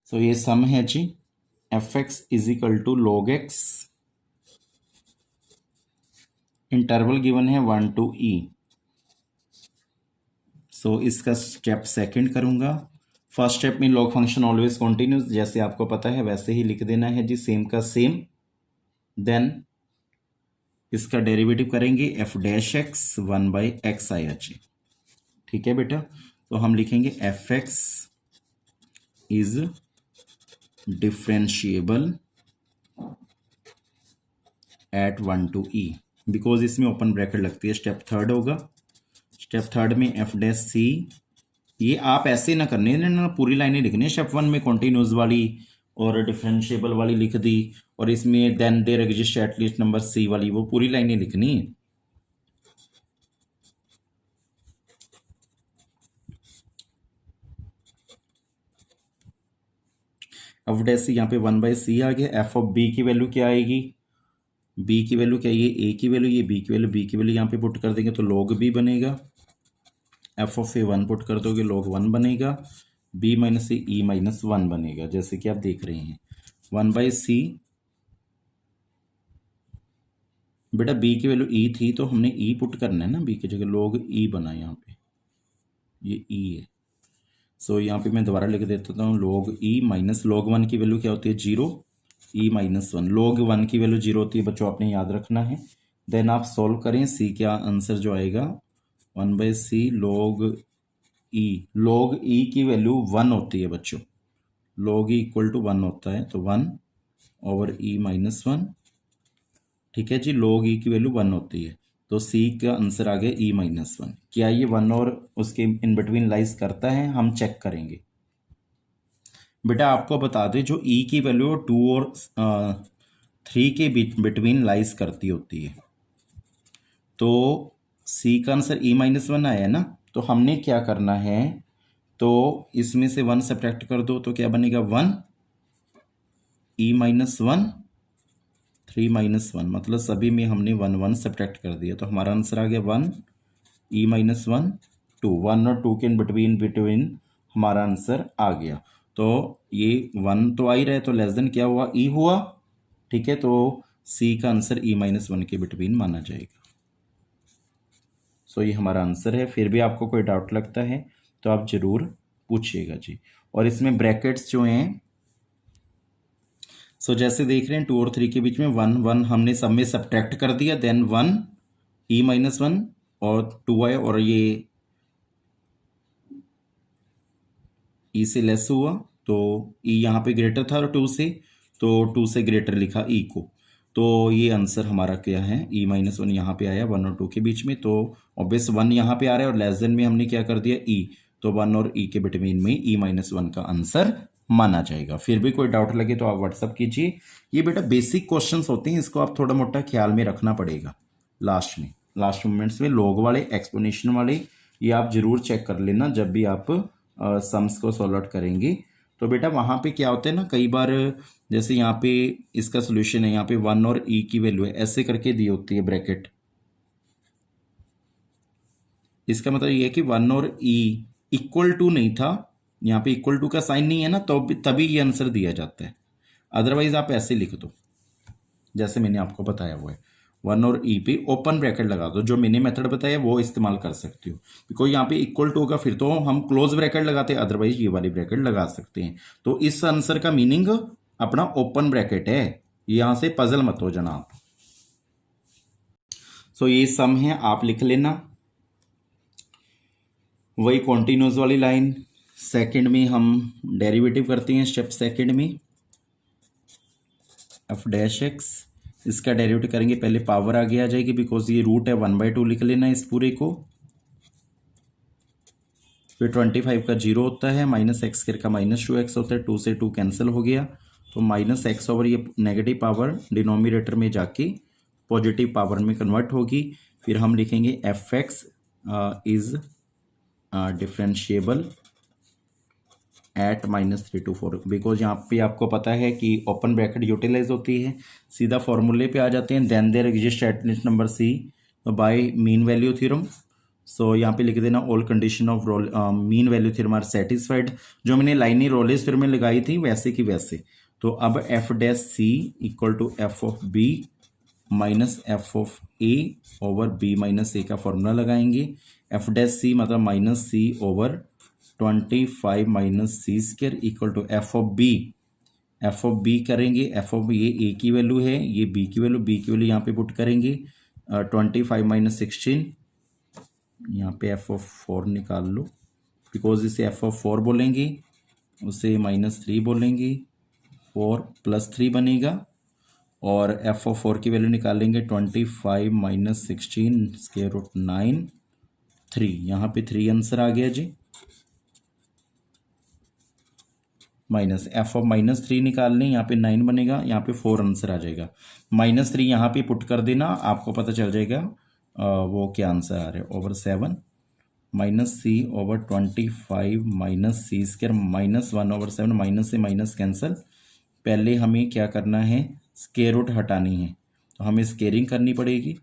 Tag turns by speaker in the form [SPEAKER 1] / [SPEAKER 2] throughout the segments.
[SPEAKER 1] सो ये सम है जी, F X is equal to log X, interval given है 1 to e। सो इसका स्टेप सेकंड करूंगा। फर्स्ट स्टेप में लॉग फंक्शन ऑलवेज कॉन्टिन्यूस, जैसे आपको पता है वैसे ही लिख देना है जी, सेम का सेम। देन इसका डेरिवेटिव करेंगे एफ डैश एक्स 1/x आया जी। ठीक है बेटा, तो हम लिखेंगे F X is differentiable at 1 to e, because इसमें ओपन ब्रैकेट लगती है। स्टेप थर्ड होगा, स्टेप थर्ड में एफ डैश सी, ये आप ऐसे ना करने ना, पूरी लाइनें लिखनी है। स्टेप वन में कॉन्टिन्यूस वाली और डिफरेंशिएबल वाली लिख दी, और इसमें then there exist at least number c वाली, वो पूरी लाइनें लिखनी है। एफ डैश सी यहाँ पे 1/c आ गया। एफ ऑफ बी की वैल्यू क्या आएगी, बी की वैल्यू क्या है, ये ए की वैल्यू, ये बी की वैल्यू, बी की वैल्यू यहाँ पे पुट कर देंगे तो log b बनेगा। एफ ऑफ ए 1 पुट कर दोगे log 1 बनेगा। b माइनस e माइनस 1 बनेगा, जैसे कि आप देख रहे हैं 1/c। बेटा b की वैल्यू e थी तो हमने e पुट करना है ना, b की जगह log e बना यहाँ पे, ये e है। सो यहाँ पे मैं दोबारा लिख देता हूँ log e माइनस log 1 की वैल्यू क्या होती है 0, e माइनस 1, log 1 की वैल्यू 0 होती है बच्चों, आपने याद रखना है। देन आप सॉल्व करें, सी का आंसर जो आएगा 1/c log e की वैल्यू 1 होती है बच्चों, log e इक्वल टू 1 होता है, तो 1/e माइनस 1। ठीक है जी, log e की वैल्यू 1 होती है, तो सी का आंसर आ गया e माइनस 1। क्या ये 1 और उसके इन बिटवीन लाइज करता है, हम चेक करेंगे। बेटा आपको बता दें, जो e की वैल्यू 2 और 3 के बिटवीन लाइज करती होती है, तो c का आंसर e माइनस 1 आया ना, तो हमने क्या करना है, तो इसमें से 1 सब्ट्रैक्ट कर दो तो क्या बनेगा 1, e माइनस 1, 3 माइनस 1, मतलब सभी में हमने 1 1 सब्ट्रैक्ट कर दिया, तो हमारा आंसर आ गया 1, e माइनस 1, 2, 1 और 2 के बिटवीन हमारा आंसर आ गया। तो ये 1 तो आ ही रहा है, तो लेस देन क्या हुआ, e हुआ। ठीक है, तो c का आंसर e माइनस 1 के बिटवीन माना जाएगा। सो ये हमारा आंसर है। फिर भी आपको कोई डाउट लगता है तो आप जरूर पूछिएगा जी। और इसमें ब्रैकेट्स जो हैं, सो जैसे देख रहे हैं 2 और 3 के बीच में 1 1 हमने सब में सब्ट्रैक्ट कर दिया, देन 1 e माइनस 1 और 2 आया, और ये e से लेस हुआ, तो e यहाँ पे ग्रेटर था 2 से, तो 2 से ग्रेटर लिखा e को, तो ये आंसर हमारा क्या है, e माइनस 1 यहाँ पे आया 1 और 2 के बीच में, तो ऑब्वियस 1 यहाँ पे आ रहा है और लेस देन में हमने क्या कर दिया e, तो 1 और e के बिटवीन में e माइनस 1 का आंसर माना जाएगा। फिर भी कोई डाउट लगे तो आप व्हाट्सअप कीजिए। ये बेटा बेसिक क्वेश्चंस होते हैं, इसको आप थोड़ा मोटा ख्याल में रखना पड़ेगा। लास्ट मोमेंट्स में लॉग वाले, एक्सप्लेनेशन वाले, ये आप जरूर चेक कर लेना जब भी आप सम्स को सॉल्व आउट करेंगे। तो बेटा वहाँ पे क्या होता है ना, कई बार जैसे यहाँ पे इसका सोल्यूशन है, यहाँ पे 1 और e की वैल्यू है ऐसे करके दी होती है ब्रैकेट, इसका मतलब ये है कि 1 और e इक्वल टू नहीं था, यहाँ पे इक्वल टू का साइन नहीं है ना, तो तभी ये आंसर दिया जाता है। अदरवाइज आप ऐसे लिख दो जैसे मैंने आपको बताया हुआ है, 1 और e पे ओपन ब्रैकेट लगा दो, जो मैंने मेथड बताया वो इस्तेमाल कर सकते हो, बिकॉज यहाँ पे इक्वल टू होगा फिर तो हम क्लोज ब्रैकेट लगाते हैं, अदरवाइज ये वाली ब्रैकेट लगा सकते हैं। तो इस आंसर का मीनिंग अपना ओपन ब्रैकेट है, यहां से पजल मत हो जाना आप। सो ये सम है, आप लिख लेना। वही कॉन्टिन्यूस वाली लाइन, सेकंड में हम डेरिवेटिव करते हैं। स्टेप सेकंड में एफ डैश एक्स, इसका डेरिवेटिव करेंगे, पहले पावर आगे आ जाएगी बिकॉज ये रूट है, 1/2 लिख लेना इस पूरे को। फिर 25 का 0 होता है, माइनस एक्स स्क्वायर का -2x होता है, 2 से 2 कैंसिल हो गया, तो -x ओवर ये नेगेटिव पावर डिनोमिनेटर में जाके पॉजिटिव पावर में कन्वर्ट होगी। फिर हम लिखेंगे F X is differentiable eight -3 to 4, because यहाँ पे आपको पता है कि ओपन ब्रैकेट यूटिलाइज होती है। सीधा फॉर्मूले पे आ जाते हैं, then there exist at least number C by mean value theorem. So यहाँ पे लिख देना all condition of mean value theorem are satisfied. जो मैंने लाइनी रोलेस थ्योरम में लगाई थी वैसे की वैसे। तो अब F dash C equal to F of B minus F of A over B minus A का फॉर्मूला लगाएंगे। एफ डैश सी मतलब minus C over 25 minus C square equal to F of B. F of B करेंगे, F of ये A की value है, ये B की value, B की वैल्यू यहाँ पे पुट करेंगे 25 माइनस 16, यहाँ पे एफ ऑफ 4 निकाल लो बिकॉज इसे एफ ऑफ 4 बोलेंगे, उसे -3 बोलेंगे, 4 + 3 बनेगा और एफ ऑफ 4 की वैल्यू निकालेंगे 25 माइनस 16 स्क्वायर रूट 9 3। यहाँ पे 3 आंसर आ गया जी। माइनस एफ ऑफ -3 निकाल लें, यहाँ पे 9 बनेगा, यहाँ पे 4 आंसर आ जाएगा। -3 यहाँ पे पुट कर देना, आपको पता चल जाएगा वो क्या आंसर आ रहा है। Over 7 minus C over 25 minus C square minus 1 over 7, minus से माइनस कैंसिल। पहले हमें क्या करना है, स्क्वायर रूट हटानी है, तो हमें स्क्वेयरिंग करनी पड़ेगी।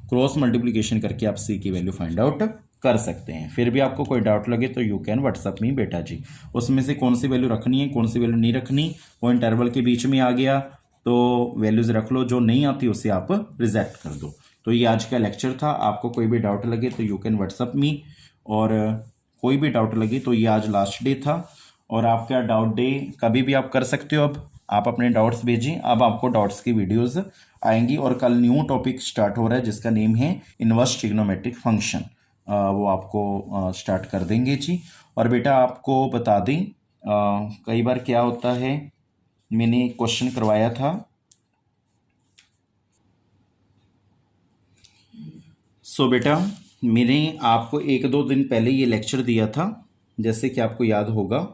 [SPEAKER 1] क्रॉस मल्टीप्लिकेशन करके आप सी की वैल्यू फाइंड आउट कर सकते हैं। फिर भी आपको कोई डाउट लगे तो यू कैन व्हाट्सअप मी बेटा जी। उसमें से कौन सी वैल्यू रखनी है, कौन सी वैल्यू नहीं रखनी, वो इंटरवल के बीच में आ गया तो वैल्यूज रख लो, जो नहीं आती उसे आप रिजेक्ट कर दो। तो ये आज का लेक्चर था। आपको कोई भी डाउट लगे तो यू कैन व्हाट्सअप मी, और कोई भी डाउट लगे तो ये आज लास्ट डे था और आपका डाउट डे कभी भी आप कर सकते हो। अब आप अपने डाउट्स भेजें, अब आपको डाउट्स की वीडियोस आएंगी और कल न्यू टॉपिक स्टार्ट हो रहा है जिसका नेम है इनवर्स ट्रिग्नोमेट्रिक फंक्शन, वो आपको स्टार्ट कर देंगे जी। और बेटा आपको बता दें कई बार क्या होता है, मैंने क्वेश्चन करवाया था, सो बेटा मैंने आपको 1-2 दिन पहले ये लेक्चर दिया था, जैसे कि आपको याद होगा।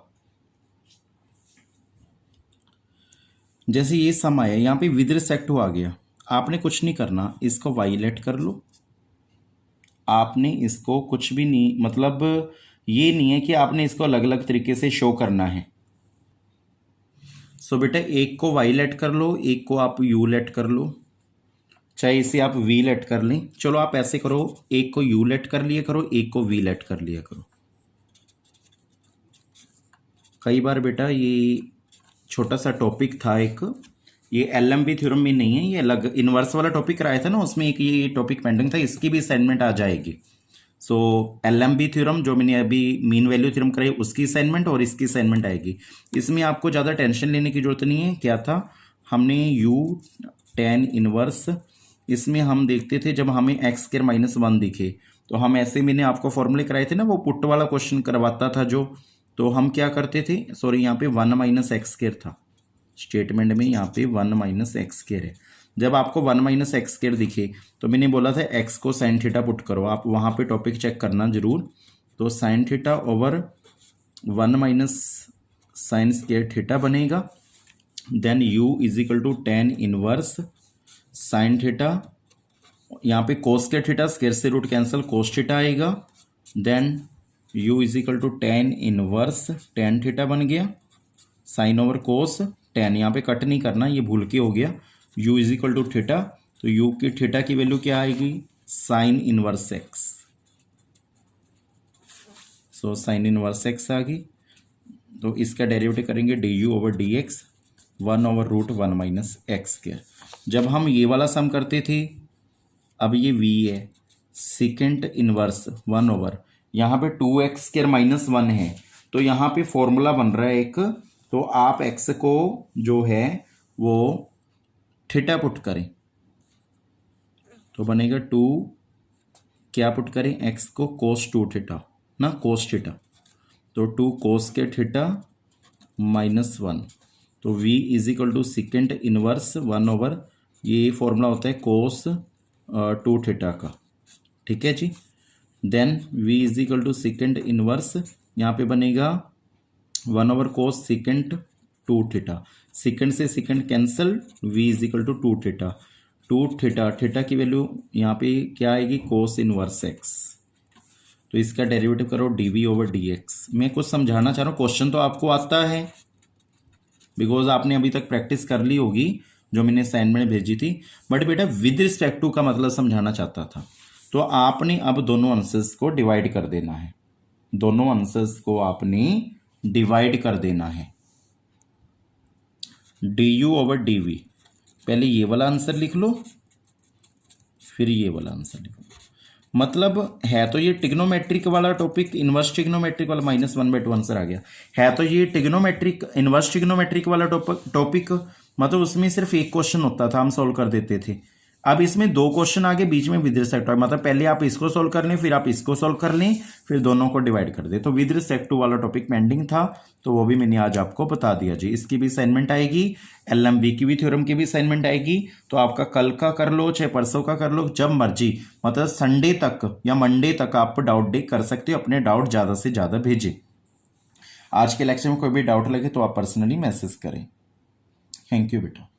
[SPEAKER 1] जैसे ये सम आया यहाँ पे विद रिस्पेक्ट टू आ गया, आपने कुछ नहीं करना, इसको वाइलेट कर लो। आपने इसको कुछ भी नहीं, मतलब ये नहीं है कि आपने इसको अलग अलग तरीके से शो करना है। सो बेटा एक को वाई लेट कर लो, एक को आप यू लेट कर लो, चाहे इसे आप वी लेट कर लें। चलो आप ऐसे करो, एक को यू लेट कर लिया करो, एक को वी लेट कर लिया करो। कई बार बेटा ये छोटा सा टॉपिक था एक, ये एलएमबी थ्योरम में नहीं है, ये अलग इनवर्स वाला टॉपिक कराया था ना, उसमें एक ये टॉपिक पेंडिंग था, इसकी भी असाइनमेंट आ जाएगी। सो एलएमबी थ्योरम जो मैंने अभी मीन वैल्यू थ्योरम कराई उसकी असाइनमेंट और इसकी असाइनमेंट आएगी। इसमें आपको ज़्यादा टेंशन लेने की जरूरत नहीं है। क्या था, हमने u tan इनवर्स, इसमें हम देखते थे जब हमें x² -1 दिखे तो हम ऐसे, मैंने आपको फॉर्मूले कराए थे ना, वो पुट वाला क्वेश्चन करवाता था जो, तो हम क्या करते थे, सॉरी यहाँ पे 1 - x² था स्टेटमेंट में, यहाँ पे 1 - x² है। जब आपको 1 - x² दिखे तो मैंने बोला था x को साइन थीटा पुट करो, आप वहाँ पे टॉपिक चेक करना जरूर। तो sine theta over 1 - sine square theta बनेगा, then u = tan inverse sine theta, यहाँ पे कोस के थीटा स्क्वायर से रूट कैंसिल, कोस थीटा आएगा, then u = tan inverse tan theta बन गया, साइन ओवर कोस tan, यहाँ पे कट नहीं करना, ये भूल के हो गया, u = थीटा, तो u की थीटा की वैल्यू क्या आएगी, sine inverse x। So sine inverse x आ गई, तो इसका डेरिवेटिव करेंगे du/dx 1/√1 - x²। जब हम ये वाला सम करते थे, अब ये v है, सेकेंड इनवर्स 1/, यहाँ पे 2x² -1 है, तो यहाँ पे फॉर्मूला बन रहा है एक, तो आप x को जो है वो थीटा पुट करें, तो बनेगा 2, क्या पुट करें, x को cos 2 थीटा ना, cos थीटा, तो 2 cos के थीटा -1, तो v = सेकेंड इनवर्स 1/, ये फॉर्मूला होता है cos 2 थीटा का, ठीक है जी। देन v = सेकेंड इनवर्स, यहाँ पे बनेगा 1/cos सेकेंड 2 थीटा, सेकेंड से second cancel, v = 2 theta, 2 theta, theta की वैल्यू यहाँ पे क्या आएगी, cos इनवर्स x, तो इसका डेरिवेटिव करो dv/dx। मैं कुछ समझाना चाह रहा हूँ, क्वेश्चन तो आपको आता है बिकॉज आपने अभी तक प्रैक्टिस कर ली होगी, जो मैंने असाइनमेंट भेजी थी, बट बेटा विद रिस्पेक्ट टू का मतलब समझाना चाहता था। तो आपने अब दोनों आंसर्स को डिवाइड कर देना है, दोनों आंसर्स को आपने डिवाइड कर देना है, du/dv। पहले ये वाला आंसर लिख लो, फिर ये वाला आंसर लिख लो। मतलब है तो ये टिग्नोमेट्रिक वाला टॉपिक, इनवर्स टिग्नोमेट्रिक वाला, -1/2 आंसर आ गया। है तो ये टिग्नोमेट्रिक, इनवर्स टिग्नोमेट्रिक वाला टॉपिक, मतलब उसमें सिर्फ एक क्वेश्चन होता था, हम सॉल्व कर देते थे। अब इसमें 2 क्वेश्चन आगे, बीच में विद रिस्पेक्ट टू, मतलब पहले आप इसको सॉल्व कर लें, फिर आप इसको सॉल्व कर लें, फिर दोनों को डिवाइड कर दें। तो विद रिस्पेक्ट टू वाला टॉपिक पेंडिंग था, तो वो भी मैंने आज आपको बता दिया जी। इसकी भी असाइनमेंट आएगी, एलएमवी की भी, थ्योरम की भी असाइनमेंट आएगी। तो आपका कल का कर लो चाहे परसों का कर लो, जब मर्जी, मतलब संडे तक या मंडे तक आप डाउट डे कर सकते हो। अपने डाउट ज़्यादा से ज़्यादा भेजें। आज के लेक्चर में कोई भी डाउट लगे तो आप पर्सनली मैसेज करें। थैंक यू बेटा।